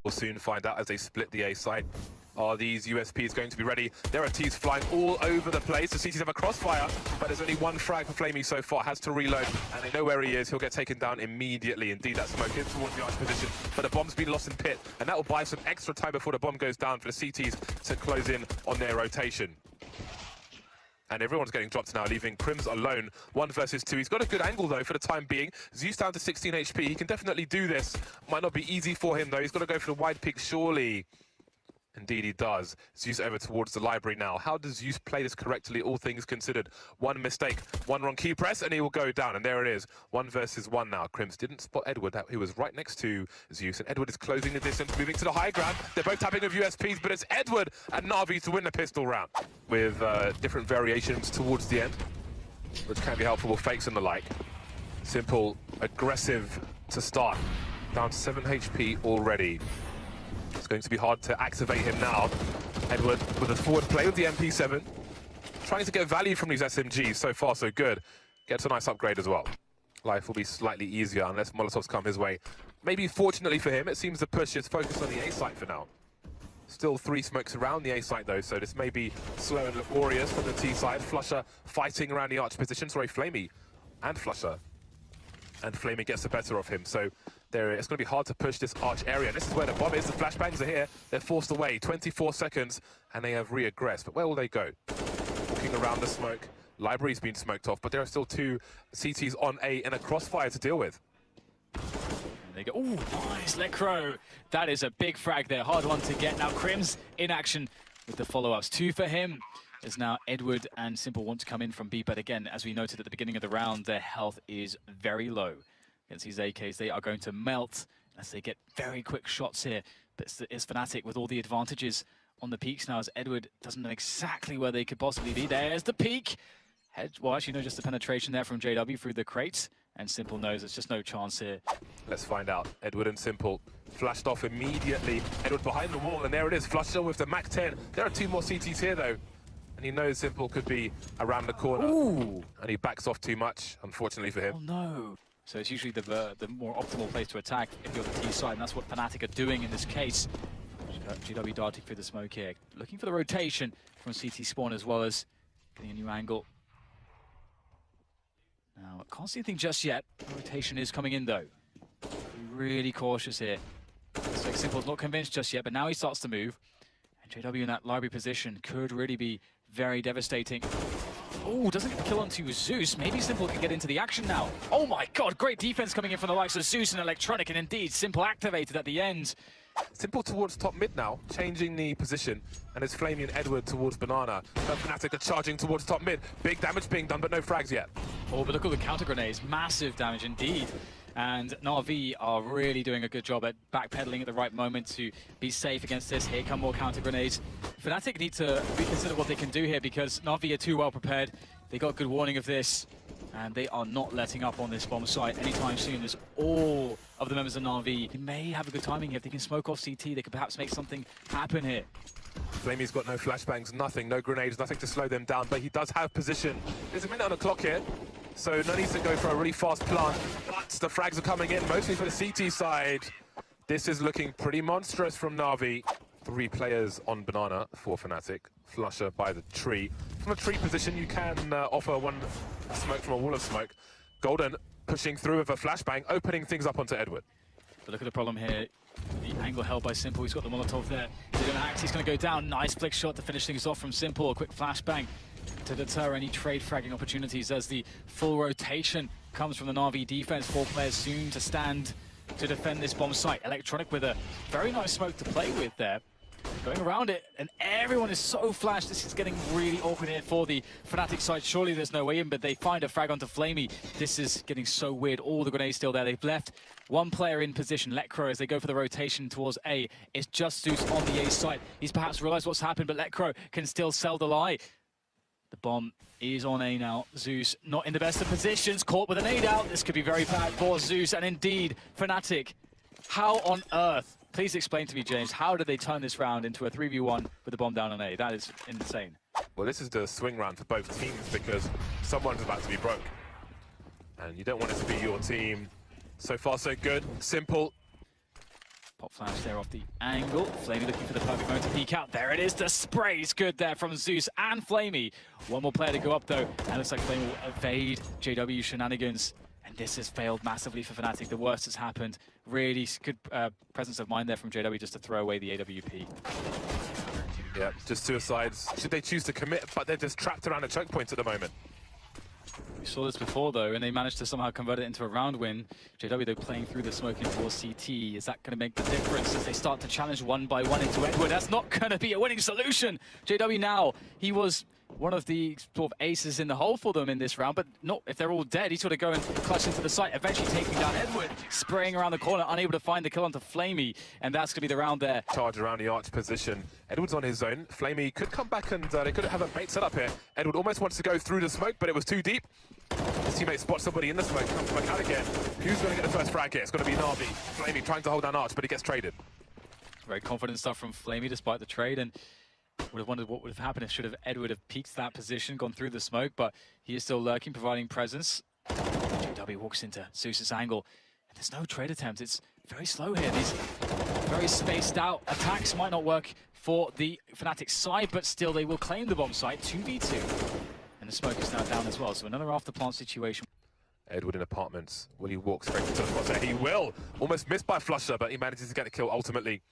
We'll soon find out as they split the A site. Are these USPs going to be ready? There are T's flying all over the place. The CTs have a crossfire, but there's only one frag for Flamey so far. Has to reload, and they know where he is. He'll get taken down immediately. Indeed, that smoke is towards the arch position, but the bomb's been lost in pit, and that will buy some extra time before the bomb goes down for the CTs to close in on their rotation. And everyone's getting dropped now, leaving Crims alone. 1 versus 2. He's got a good angle, though, for the time being. Zeus down to 16 HP. He can definitely do this. Might not be easy for him, though. He's got to go for the wide pick, surely. Indeed, he does. Zeus over towards the library now. How does Zeus play this correctly, all things considered? One mistake, one wrong key press, and he will go down. And there it is. 1 versus 1 now. Crims didn't spot Edward. He was right next to Zeus. And Edward is closing the distance, moving to the high ground. They're both tapping with USPs, but it's Edward and NaVi to win the pistol round. With different variations towards the end, which can be helpful with fakes and the like. Simple, aggressive to start. Down to 7 HP already. It's going to be hard to activate him now. Edward with a forward play with the MP7. Trying to get value from these SMGs. So far, so good. Gets a nice upgrade as well. Life will be slightly easier unless Molotovs come his way. Maybe fortunately for him, it seems the push is focused on the A site for now. Still 3 smokes around the A site though, so this may be slow and laborious from the T side. Flusher fighting around the arch position. Sorry, Flamey and Flusher. And Flamey gets the better of him. So it's going to be hard to push this arch area. This is where the bomb is. The flashbangs are here. They're forced away. 24 seconds, and they have re-aggressed. But where will they go? Walking around the smoke. Library's been smoked off, but there are still 2 CTs on A and a crossfire to deal with. And they go, ooh, nice, Lecro. That is a big frag there. Hard one to get. Now Crims in action with the follow-ups. 2 for him. As now Edward and Simple want to come in from B, but again, as we noted at the beginning of the round, their health is very low. Against these AKs, they are going to melt as they get very quick shots here. But it's Fnatic with all the advantages on the peaks now, as Edward doesn't know exactly where they could possibly be. There's the peak. Well, actually, no, just the penetration there from JW through the crate. And Simple knows there's just no chance here. Let's find out. Edward and Simple flashed off immediately. Edward behind the wall, and there it is. Flusher with the Mac 10. There are 2 more CTs here, though. And he knows Simple could be around the corner. Ooh. And he backs off too much, unfortunately for him. Oh, no. So it's usually the more optimal place to attack if you're the T side, and that's what Fnatic are doing in this case. GW darting through the smoke here. Looking for the rotation from CT spawn as well as getting a new angle. Now, I can't see anything just yet. The rotation is coming in, though. Be really cautious here. Looks like Simple's not convinced just yet, but now he starts to move. And JW in that library position could really be very devastating. Oh, doesn't get the kill onto Zeus. Maybe Simple can get into the action now. Oh my god, great defense coming in from the likes of Zeus and Electronic, and indeed, Simple activated at the end. Simple towards top mid now, changing the position, and it's Flamey and Edward towards Banana. Fnatic are charging towards top mid. Big damage being done, but no frags yet. Oh, but look at the counter grenades. Massive damage indeed. And NaVi are really doing a good job at backpedaling at the right moment to be safe against this. Here come more counter grenades. Fnatic need to reconsider what they can do here because NaVi are too well prepared. They got good warning of this, and they are not letting up on this bomb site anytime soon. As all of the members of NaVi may have a good timing here. If they can smoke off CT, they could perhaps make something happen here. Flamey's got no flashbangs, nothing, no grenades, nothing to slow them down, but he does have position. There's a minute on the clock here, so no need to go for a really fast plant, but the frags are coming in, mostly for the CT side. This is looking pretty monstrous from NaVi. 3 players on Banana for Fnatic. Flusher by the tree. From a tree position, you can offer 1 smoke from a wall of smoke. Golden pushing through with a flashbang, opening things up onto Edward. But look at the problem here. The angle held by Simple. He's got the Molotov there. He's going to act. He's going to go down. Nice flick shot to finish things off from Simple. A quick flashbang to deter any trade fragging opportunities as the full rotation comes from the NaVi defense. 4 players soon to stand to defend this bomb site. Electronic with a very nice smoke to play with there. Going around it, and everyone is so flashed. This is getting really awkward here for the Fnatic side. Surely there's no way in, but they find a frag onto Flamey. This is getting so weird. All the grenades still there. They've left 1 player in position. Lecro, as they go for the rotation towards A. It's just Zeus on the A site. He's perhaps realized what's happened, but Lecro can still sell the lie. The bomb is on A now. Zeus not in the best of positions. Caught with a nade out. This could be very bad for Zeus, and indeed, Fnatic. How on earth? Please explain to me, James, how did they turn this round into a 3v1 with the bomb down on A? That is insane. Well, this is the swing round for both teams because someone's about to be broke. And you don't want it to be your team. So far, so good. Simple Pop flash there off the angle. Flamey looking for the perfect moment to peek out. There it is. The spray's good there from Zeus and Flamey. One more player to go up though. And it looks like Flamey will evade JW shenanigans. And this has failed massively for Fnatic. The worst has happened. Really good presence of mind there from JW just to throw away the AWP. Yeah, just suicides. Should they choose to commit, but they're just trapped around a choke point at the moment. We saw this before though, and they managed to somehow convert it into a round win. JW though playing through the smoke into CT. Is that going to make the difference as they start to challenge one by one into Edward? That's not going to be a winning solution. JW now, he was one of the sort of aces in the hole for them in this round, but not if they're all dead. He's got to go and clutch into the site, eventually taking down Edward, spraying around the corner, unable to find the kill onto Flamey, and that's going to be the round there. Charge around the arch position. Edward's on his own. Flamey could come back and they could have a bait set up here. Edward almost wants to go through the smoke, but it was too deep. His teammate spots somebody in the smoke, comes back out again. Who's going to get the first frag here? It's going to be NaVi. Flamey trying to hold down arch, but he gets traded. Very confident stuff from Flamey despite the trade, and would have wondered what would have happened if should have Edward have peeked that position, gone through the smoke, but he is still lurking, providing presence. JW walks into Zeus's angle, and there's no trade attempt. It's very slow here. These very spaced out attacks might not work for the Fnatic side, but still they will claim the bomb site 2v2. And the smoke is now down as well, so another after plant situation. Edward in apartments. Will he walk straight into the spot there? He will! Almost missed by Flusher, but he manages to get the kill ultimately.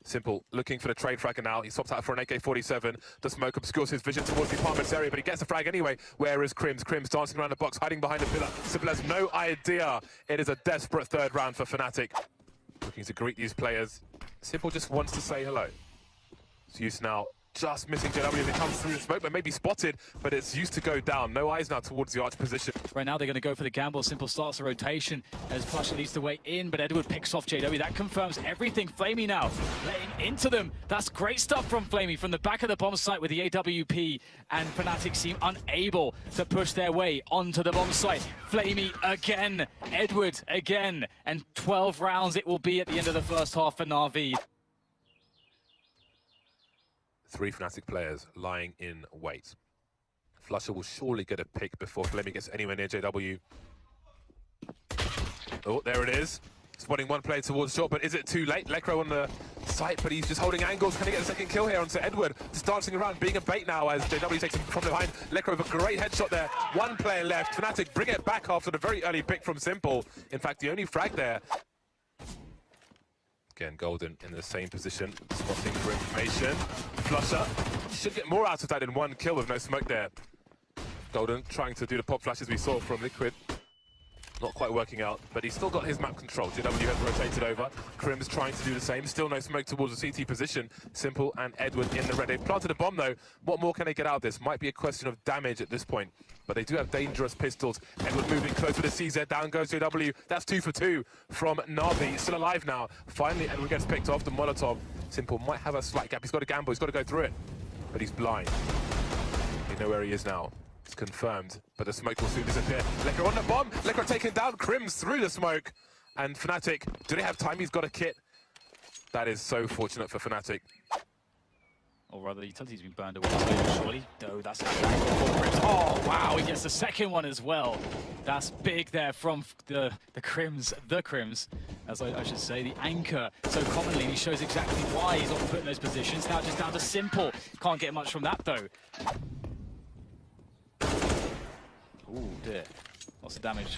Simple, looking for the trade frag now. He swaps out for an AK-47. The smoke obscures his vision towards the apartments area, but he gets the frag anyway. Where is Crims? Crims dancing around the box, hiding behind the pillar. Simple has no idea. It is a desperate third round for Fnatic. Looking to greet these players. Simple just wants to say hello. Zeus now just missing JW as he comes through the smoke, but maybe spotted, but it's used to go down. No eyes now towards the arch position. Right now they're going to go for the gamble. Simple starts the rotation as Flusher leads the way in, but Edward picks off JW. That confirms everything. Flamey now letting into them. That's great stuff from Flamey from the back of the bomb site with the AWP, and Fnatic seem unable to push their way onto the bomb site. Flamey again, Edward again, and 12 rounds it will be at the end of the first half for NaVi. 3 Fnatic players lying in wait. Flusher will surely get a pick before Flamey gets anywhere near JW. Oh, there it is. Spotting one player towards short, but is it too late? Lekro on the site, but he's just holding angles. Can he get a second kill here onto Edward? Just dancing around, being a bait now as JW takes him from behind. Lekro with a great headshot there. One player left. Fnatic bring it back after the very early pick from Simple. In fact, the only frag there. Again, Golden in the same position, spotting for information. Flusher should get more out of that in one kill with no smoke there. Golden trying to do the pop flashes we saw from Liquid. Not quite working out, but he's still got his map control. JW has rotated over. Crims trying to do the same. Still no smoke towards the CT position. Simple and Edward in the red. They've planted a bomb though. What more can they get out of this? Might be a question of damage at this point. But they do have dangerous pistols. Edward moving close with the CZ. Down goes JW. That's 2 for 2 from NaVi. Still alive now. Finally, Edward gets picked off the Molotov. Simple might have a slight gap. He's got to gamble. He's got to go through it. But he's blind. They know where he is now. It's confirmed, but the smoke will soon disappear. Lekro on the bomb. Lekro taken down. Crims through the smoke. And Fnatic, do they have time? He's got a kit. That is so fortunate for Fnatic. Or rather, the utility's been burned away. Surely, no, that's oh wow, he gets the second one as well. That's big there from the Crims, as I should say, the anchor. So commonly, he shows exactly why he's often put in those positions. Now just down to Simple. Can't get much from that though. Ooh, dear. Lots of damage.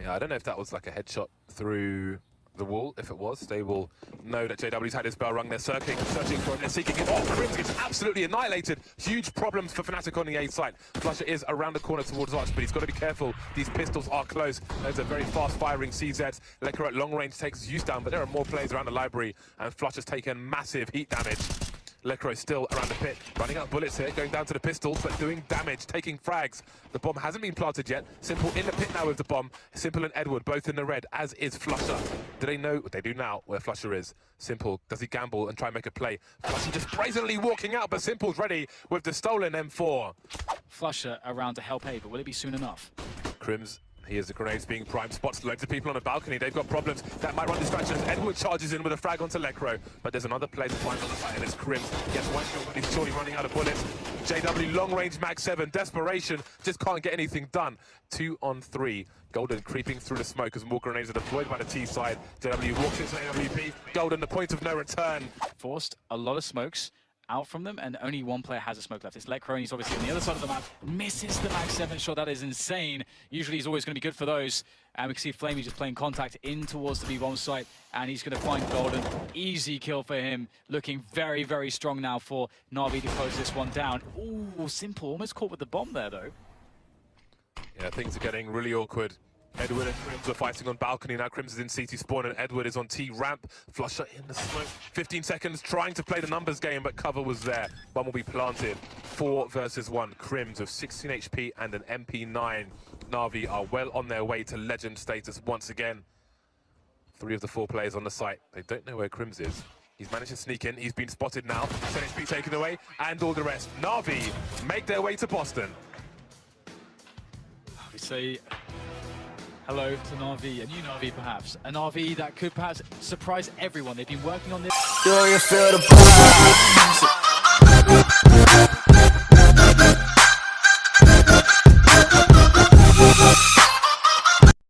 Yeah, I don't know if that was like a headshot through the wall. If it was, they will know that JW's had his bell rung. They're searching for it. They're seeking it. Oh, Crims gets absolutely annihilated. Huge problems for Fnatic on the A site. Flusher is around the corner towards Arch, but he's got to be careful. These pistols are close. There's a very fast-firing CZ. Lekro at long range takes Zeus down, but there are more players around the library, and Flusher's taken massive heat damage. Lekro still around the pit, running out bullets here, going down to the pistols, but doing damage, taking frags. The bomb hasn't been planted yet. Simple in the pit now with the bomb. Simple and Edward both in the red, as is Flusher. Do they know? They do now where Flusher is. Simple, does he gamble and try and make a play? Flusher just brazenly walking out, but Simple's ready with the stolen M4. Flusher around to help A, but will it be soon enough? Crims, Here's the grenades being primed, spots loads of people on the balcony. They've got problems. That might run distractions. Edward charges in with a frag onto Lekro, but there's another player to find on the side, and it's Crim. Gets one kill, but he's surely running out of bullets. JW, long range, Mag 7, desperation, just can't get anything done. 2 on 3. Golden creeping through the smoke as more grenades are deployed by the T side. JW walks into AWP. Golden, the point of no return. Forced a lot of smokes out from them, and only one player has a smoke left. It's Lekro, and he's obviously on the other side of the map. Misses the Mag 7 shot. That is insane. Usually he's always going to be good for those. And we can see Flamey just playing contact in towards the B-bomb site, and he's going to find Golden. Easy kill for him. Looking very, very strong now for NaVi to close this one down. Ooh, Simple. Almost caught with the bomb there, though. Yeah, things are getting really awkward. Edward and Crims are fighting on balcony. Now Crims is in CT spawn and Edward is on T ramp. Flusher in the smoke. 15 seconds trying to play the numbers game, but cover was there. One will be planted. 4 versus 1. Crims with 16 HP and an MP9. NaVi are well on their way to legend status once again. 3 of the 4 players on the site. They don't know where Crims is. He's managed to sneak in. He's been spotted now. 10 HP taken away and all the rest. NaVi make their way to Boston. We say hello to NaVi, a new NaVi perhaps. A NaVi that could perhaps surprise everyone. They've been working on this. Do you feel the